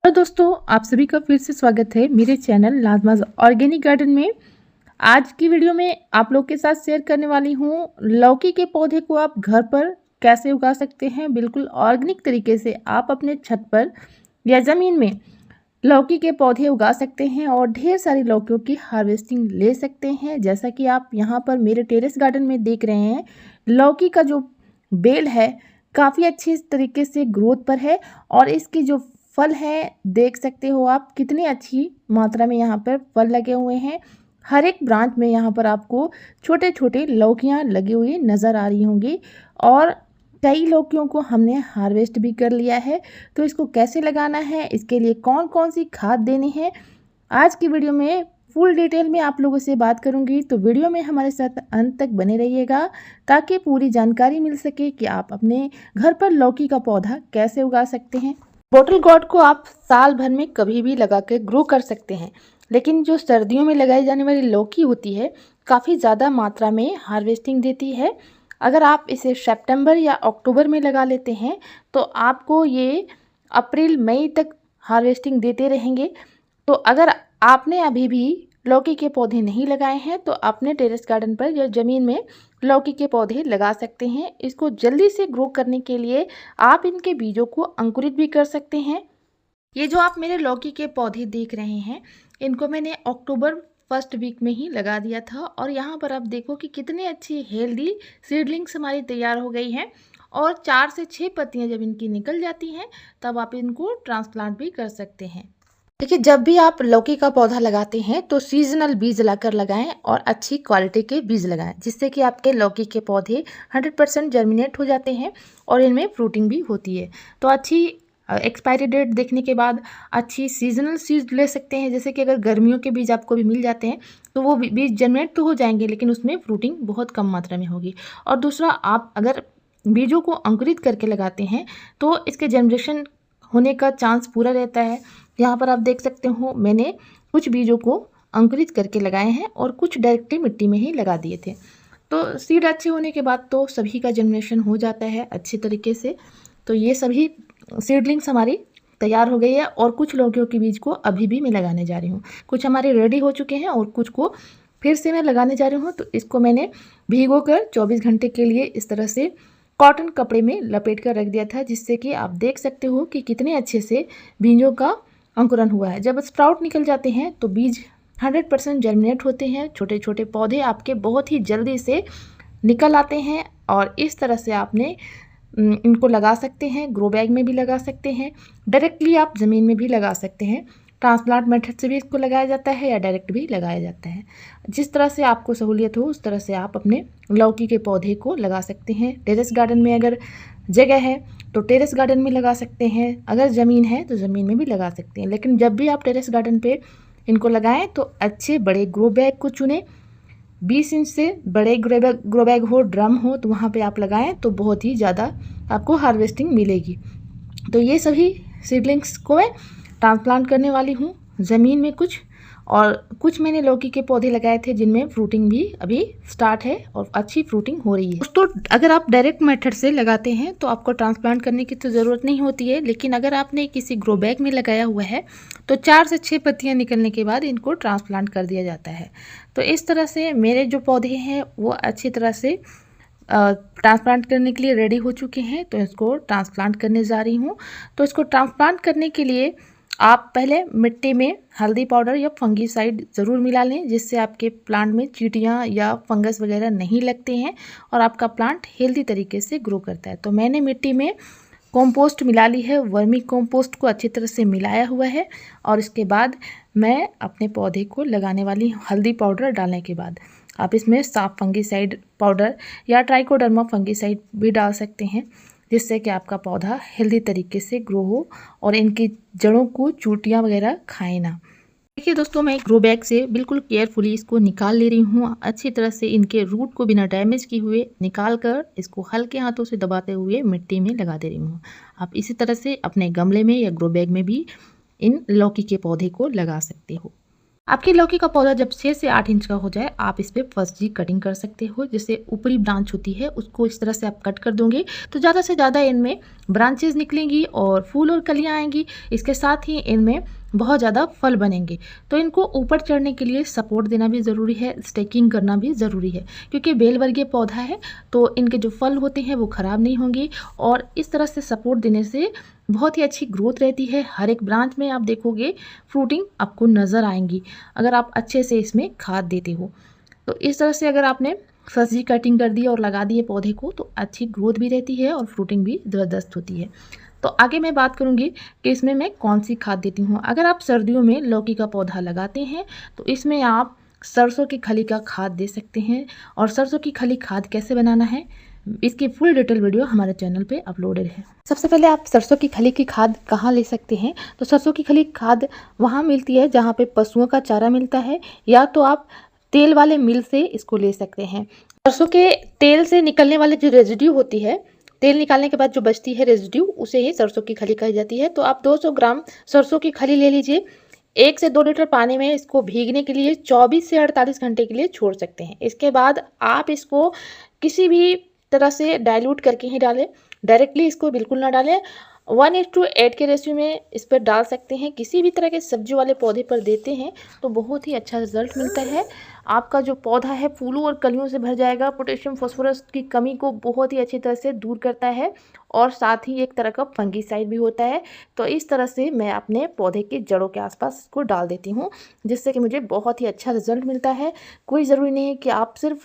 तो दोस्तों, आप सभी का फिर से स्वागत है मेरे चैनल नाज़माज़ ऑर्गेनिक गार्डन में। आज की वीडियो में आप लोग के साथ शेयर करने वाली हूँ लौकी के पौधे को आप घर पर कैसे उगा सकते हैं। बिल्कुल ऑर्गेनिक तरीके से आप अपने छत पर या ज़मीन में लौकी के पौधे उगा सकते हैं और ढेर सारी लौकियों की हार्वेस्टिंग ले सकते हैं। जैसा कि आप यहाँ पर मेरे टेरेस गार्डन में देख रहे हैं, लौकी का जो बेल है काफ़ी अच्छे तरीके से ग्रोथ पर है और इसकी जो फल है देख सकते हो आप कितनी अच्छी मात्रा में यहाँ पर फल लगे हुए हैं। हर एक ब्रांच में यहाँ पर आपको छोटे छोटे लौकियाँ लगी हुई नज़र आ रही होंगी और कई लौकियों को हमने हार्वेस्ट भी कर लिया है। तो इसको कैसे लगाना है, इसके लिए कौन कौन सी खाद देनी है, आज की वीडियो में फुल डिटेल में आप लोगों से बात करूंगी। तो वीडियो में हमारे साथ अंत तक बने रहिएगा ताकि पूरी जानकारी मिल सके कि आप अपने घर पर लौकी का पौधा कैसे उगा सकते हैं। बॉटल गॉर्ड को आप साल भर में कभी भी लगा कर ग्रो कर सकते हैं, लेकिन जो सर्दियों में लगाई जाने वाली लौकी होती है काफ़ी ज़्यादा मात्रा में हार्वेस्टिंग देती है। अगर आप इसे सितंबर या अक्टूबर में लगा लेते हैं तो आपको ये अप्रैल मई तक हार्वेस्टिंग देते रहेंगे। तो अगर आपने अभी भी लौकी के पौधे नहीं लगाए हैं तो अपने टेरेस गार्डन पर या ज़मीन में लौकी के पौधे लगा सकते हैं। इसको जल्दी से ग्रो करने के लिए आप इनके बीजों को अंकुरित भी कर सकते हैं। ये जो आप मेरे लौकी के पौधे देख रहे हैं, इनको मैंने अक्टूबर फर्स्ट वीक में ही लगा दिया था और यहाँ पर आप देखो कि कितनी अच्छी हेल्दी सीडलिंग्स हमारी तैयार हो गई हैं और 4 से 6 पत्तियाँ जब इनकी निकल जाती हैं तब आप इनको ट्रांसप्लांट भी कर सकते हैं। देखिए, जब भी आप लौकी का पौधा लगाते हैं तो सीजनल बीज लाकर लगाएं और अच्छी क्वालिटी के बीज लगाएं, जिससे कि आपके लौकी के पौधे 100% जर्मिनेट हो जाते हैं और इनमें फ्रूटिंग भी होती है। तो अच्छी एक्सपायरी डेट देखने के बाद अच्छी सीजनल सीड ले सकते हैं। जैसे कि अगर गर्मियों के बीज आपको भी मिल जाते हैं तो वो बीज जर्मिनेट तो हो जाएंगे, लेकिन उसमें फ्रूटिंग बहुत कम मात्रा में होगी। और दूसरा, आप अगर बीजों को अंकुरित करके लगाते हैं तो इसके जनरेशन होने का चांस पूरा रहता है। यहाँ पर आप देख सकते हो मैंने कुछ बीजों को अंकुरित करके लगाए हैं और कुछ डायरेक्टली मिट्टी में ही लगा दिए थे। तो सीड अच्छे होने के बाद तो सभी का जनरेशन हो जाता है अच्छी तरीके से। तो ये सभी सीडलिंग्स हमारी तैयार हो गई है और कुछ लौकियों के बीज को अभी भी मैं लगाने जा रही हूँ। कुछ हमारे रेडी हो चुके हैं और कुछ को फिर से मैं लगाने जा रही हूँ। तो इसको मैंने भिगो कर 24 घंटे के लिए इस तरह से कॉटन कपड़े में लपेट कर रख दिया था, जिससे कि आप देख सकते हो कि कितने अच्छे से बीजों का अंकुरन हुआ है। जब स्प्राउट निकल जाते हैं तो बीज 100% जर्मिनेट होते हैं। छोटे छोटे पौधे आपके बहुत ही जल्दी से निकल आते हैं और इस तरह से आपने इनको लगा सकते हैं। ग्रो बैग में भी लगा सकते हैं, डायरेक्टली आप ज़मीन में भी लगा सकते हैं। ट्रांसप्लांट मेथड से भी इसको लगाया जाता है या डायरेक्ट भी लगाया जाता है। जिस तरह से आपको सहूलियत हो उस तरह से आप अपने लौकी के पौधे को लगा सकते हैं। टेरेस गार्डन में अगर जगह है तो टेरेस गार्डन में लगा सकते हैं, अगर ज़मीन है तो ज़मीन में भी लगा सकते हैं। लेकिन जब भी आप टेरेस गार्डन पे इनको लगाएं तो अच्छे बड़े ग्रो बैग को चुनें। 20 इंच से बड़े ग्रो बैग हो, ड्रम हो, तो वहाँ पे आप लगाएं तो बहुत ही ज़्यादा आपको हार्वेस्टिंग मिलेगी। तो ये सभी सीडलिंग्स को मैं ट्रांसप्लांट करने वाली हूँ ज़मीन में और कुछ मैंने लौकी के पौधे लगाए थे जिनमें फ्रूटिंग भी अभी स्टार्ट है और अच्छी फ्रूटिंग हो रही है। दोस्तों, अगर आप डायरेक्ट मेथड से लगाते हैं तो आपको ट्रांसप्लांट करने की तो ज़रूरत नहीं होती है, लेकिन अगर आपने किसी ग्रो बैग में लगाया हुआ है तो 4 से 6 पत्तियाँ निकलने के बाद इनको ट्रांसप्लांट कर दिया जाता है। तो इस तरह से मेरे जो पौधे हैं वो अच्छी तरह से ट्रांसप्लांट करने के लिए रेडी हो चुके हैं। तो इसको ट्रांसप्लांट करने जा रही हूँ। तो इसको ट्रांसप्लांट करने के लिए आप पहले मिट्टी में हल्दी पाउडर या फंगीसाइड ज़रूर मिला लें, जिससे आपके प्लांट में चींटियाँ या फंगस वगैरह नहीं लगते हैं और आपका प्लांट हेल्दी तरीके से ग्रो करता है। तो मैंने मिट्टी में कंपोस्ट मिला ली है, वर्मी कंपोस्ट को अच्छी तरह से मिलाया हुआ है और इसके बाद मैं अपने पौधे को लगाने वाली हूँ। हल्दी पाउडर डालने के बाद आप इसमें साफ फंगीसाइड पाउडर या ट्राइकोडर्मा फंगीसाइड भी डाल सकते हैं, जिससे कि आपका पौधा हेल्दी तरीके से ग्रो हो और इनकी जड़ों को चूटियाँ वगैरह खाए ना। देखिए दोस्तों, मैं एक ग्रो बैग से बिल्कुल केयरफुली इसको निकाल ले रही हूँ। अच्छी तरह से इनके रूट को बिना डैमेज किए हुए निकाल कर इसको हल्के हाथों से दबाते हुए मिट्टी में लगा दे रही हूँ। आप इसी तरह से अपने गमले में या ग्रो बैग में भी इन लौकी के पौधे को लगा सकते हो। आपकी लौकी का पौधा जब 6 से 8 इंच का हो जाए, आप इस पे फर्स्ट जी कटिंग कर सकते हो। जिससे ऊपरी ब्रांच होती है उसको इस तरह से आप कट कर दोगे तो ज़्यादा से ज़्यादा इनमें ब्रांचेस निकलेंगी और फूल और कलियाँ आएंगी। इसके साथ ही इनमें बहुत ज़्यादा फल बनेंगे। तो इनको ऊपर चढ़ने के लिए सपोर्ट देना भी ज़रूरी है, स्टेकिंग करना भी ज़रूरी है, क्योंकि बेल वर्गीय पौधा है तो इनके जो फल होते हैं वो ख़राब नहीं होंगे। और इस तरह से सपोर्ट देने से बहुत ही अच्छी ग्रोथ रहती है। हर एक ब्रांच में आप देखोगे फ्रूटिंग आपको नज़र आएंगी अगर आप अच्छे से इसमें खाद देते हो। तो इस तरह से अगर आपने फर्स्ट जी कटिंग कर दी और लगा दिए पौधे को तो अच्छी ग्रोथ भी रहती है और फ्रूटिंग भी ज़बरदस्त होती है। तो आगे मैं बात करूंगी कि इसमें मैं कौन सी खाद देती हूँ। अगर आप सर्दियों में लौकी का पौधा लगाते हैं तो इसमें आप सरसों की खली का खाद दे सकते हैं। और सरसों की खली खाद कैसे बनाना है इसकी फुल डिटेल वीडियो हमारे चैनल पे अपलोडेड है। सबसे पहले आप सरसों की खली की खाद कहाँ ले सकते हैं, तो सरसों की खली खाद वहाँ मिलती है जहाँ पे पशुओं का चारा मिलता है, या तो आप तेल वाले मिल से इसको ले सकते हैं। सरसों के तेल से निकलने वाले जो रेजिड्यू होती है, तेल निकालने के बाद जो बचती है रेजिड्यू, उसे ही सरसों की खली कही जाती है। तो आप 200 ग्राम सरसों की खली ले लीजिए। 1 से 2 लीटर पानी में इसको भीगने के लिए 24 से 48 घंटे के लिए छोड़ सकते हैं। इसके बाद आप इसको किसी भी तरह से डाइल्यूट करके ही डालें, डायरेक्टली इसको बिल्कुल ना डालें। 1:8 के रेशियो में इस पर डाल सकते हैं। किसी भी तरह के सब्जी वाले पौधे पर देते हैं तो बहुत ही अच्छा रिजल्ट मिलता है। आपका जो पौधा है फूलों और कलियों से भर जाएगा। पोटेशियम फास्फोरस की कमी को बहुत ही अच्छी तरह से दूर करता है और साथ ही एक तरह का फंगीसाइड भी होता है। तो इस तरह से मैं अपने पौधे की जड़ों के आसपास इसको डाल देती हूँ, जिससे कि मुझे बहुत ही अच्छा रिजल्ट मिलता है। कोई ज़रूरी नहीं है कि आप सिर्फ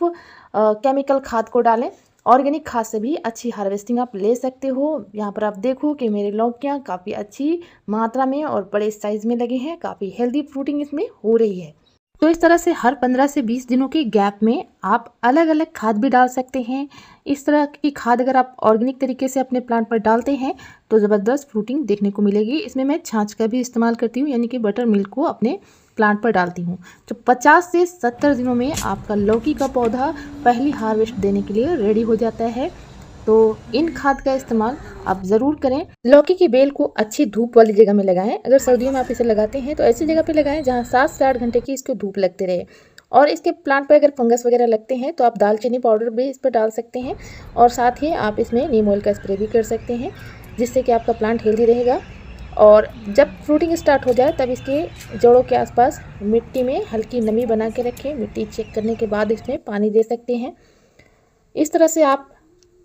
केमिकल खाद को डालें, ऑर्गेनिक खाद से भी अच्छी हार्वेस्टिंग आप ले सकते हो। यहाँ पर आप देखो कि मेरी लौकियाँ काफ़ी अच्छी मात्रा में और बड़े साइज़ में लगे हैं, काफ़ी हेल्दी फ्रूटिंग इसमें हो रही है। तो इस तरह से हर 15 से 20 दिनों के गैप में आप अलग अलग खाद भी डाल सकते हैं। इस तरह की खाद अगर आप ऑर्गेनिक तरीके से अपने प्लांट पर डालते हैं तो ज़बरदस्त फ्रूटिंग देखने को मिलेगी। इसमें मैं छाछ का भी इस्तेमाल करती हूँ, यानी कि बटर मिल्क को अपने प्लांट पर डालती हूँ। तो 50 से 70 दिनों में आपका लौकी का पौधा पहली हार्वेस्ट देने के लिए रेडी हो जाता है। तो इन खाद का इस्तेमाल आप ज़रूर करें। लौकी की बेल को अच्छी धूप वाली जगह में लगाएं। अगर सर्दियों में आप इसे लगाते हैं तो ऐसी जगह पे लगाएं जहां 7 से 8 घंटे की इसको धूप लगते रहे। और इसके प्लांट पर अगर फंगस वगैरह लगते हैं तो आप दालचीनी पाउडर भी इस पर डाल सकते हैं। और साथ ही आप इसमें नीम ऑयल का स्प्रे भी कर सकते हैं, जिससे कि आपका प्लांट हेल्दी रहेगा। और जब फ्रूटिंग स्टार्ट हो जाए तब इसके जड़ों के आसपास मिट्टी में हल्की नमी बना के रखें। मिट्टी चेक करने के बाद इसमें पानी दे सकते हैं। इस तरह से आप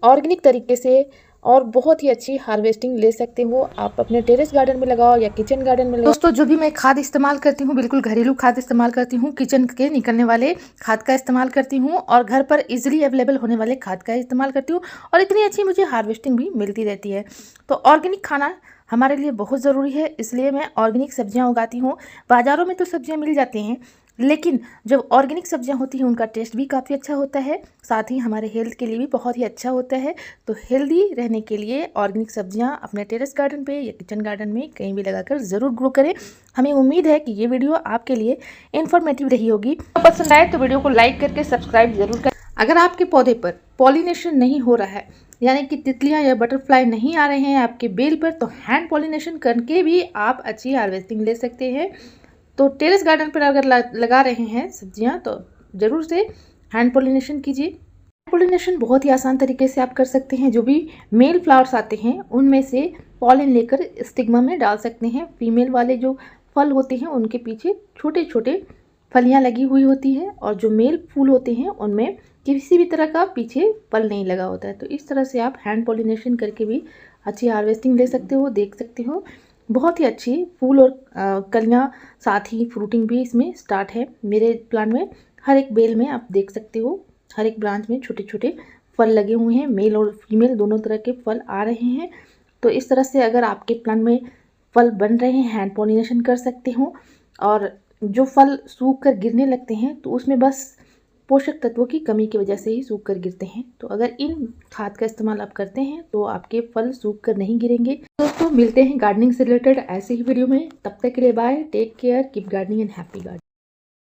ऑर्गेनिक तरीके से और बहुत ही अच्छी हार्वेस्टिंग ले सकते हो। आप अपने टेरेस गार्डन में लगाओ या किचन गार्डन में लगाओ। दोस्तों, जो भी मैं खाद इस्तेमाल करती हूँ बिल्कुल घरेलू खाद इस्तेमाल करती हूँ। किचन के निकलने वाले खाद का इस्तेमाल करती हूँ और घर पर इजीली अवेलेबल होने वाले खाद का इस्तेमाल करती हूँ, और इतनी अच्छी मुझे हार्वेस्टिंग भी मिलती रहती है। तो ऑर्गेनिक खाना हमारे लिए बहुत ज़रूरी है, इसलिए मैं ऑर्गेनिक सब्जियाँ उगाती हूँ। बाज़ारों में तो सब्जियाँ मिल जाती हैं, लेकिन जब ऑर्गेनिक सब्जियां होती हैं उनका टेस्ट भी काफ़ी अच्छा होता है, साथ ही हमारे हेल्थ के लिए भी बहुत ही अच्छा होता है। तो हेल्दी रहने के लिए ऑर्गेनिक सब्जियां अपने टेरेस गार्डन पे या किचन गार्डन में कहीं भी लगाकर ज़रूर ग्रो करें। हमें उम्मीद है कि ये वीडियो आपके लिए इन्फॉर्मेटिव रही होगी। पसंद आए तो वीडियो को लाइक करके सब्सक्राइब जरूर करें। अगर आपके पौधे पर पॉलिनेशन नहीं हो रहा है, यानी कि तितलियां या बटरफ्लाई नहीं आ रहे हैं आपके बेल पर, तो हैंड पॉलिनेशन करके भी आप अच्छी हार्वेस्टिंग ले सकते हैं। तो टेरेस गार्डन पर अगर लगा रहे हैं सब्जियां तो ज़रूर से हैंड पॉलिनेशन कीजिए। हैंड पॉलिनेशन बहुत ही आसान तरीके से आप कर सकते हैं। जो भी मेल फ्लावर्स आते हैं उनमें से पॉलिन लेकर स्टिग्मा में डाल सकते हैं। फीमेल वाले जो फल होते हैं उनके पीछे छोटे छोटे फलियां लगी हुई होती है, और जो मेल फूल होते हैं उनमें किसी भी तरह का पीछे फल नहीं लगा होता है। तो इस तरह से आप हैंड पॉलिनेशन करके भी अच्छी हार्वेस्टिंग ले सकते हो, देख सकते हो। बहुत ही अच्छी फूल और कलियाँ, साथ ही फ्रूटिंग भी इसमें स्टार्ट है। मेरे प्लांट में हर एक बेल में आप देख सकते हो, हर एक ब्रांच में छोटे छोटे फल लगे हुए हैं। मेल और फीमेल दोनों तरह के फल आ रहे हैं। तो इस तरह से अगर आपके प्लांट में फल बन रहे हैं, हैंड पॉलिनेशन कर सकते हो। और जो फल सूख कर गिरने लगते हैं तो उसमें बस पोषक तत्वों की कमी की वजह से ही सूख कर गिरते हैं। तो अगर इन खाद का इस्तेमाल आप करते हैं तो आपके फल सूख कर नहीं गिरेंगे। दोस्तों, मिलते हैं गार्डनिंग से रिलेटेड ऐसे ही वीडियो में। तब तक के लिए bye, take care, keep gardening and happy gardening.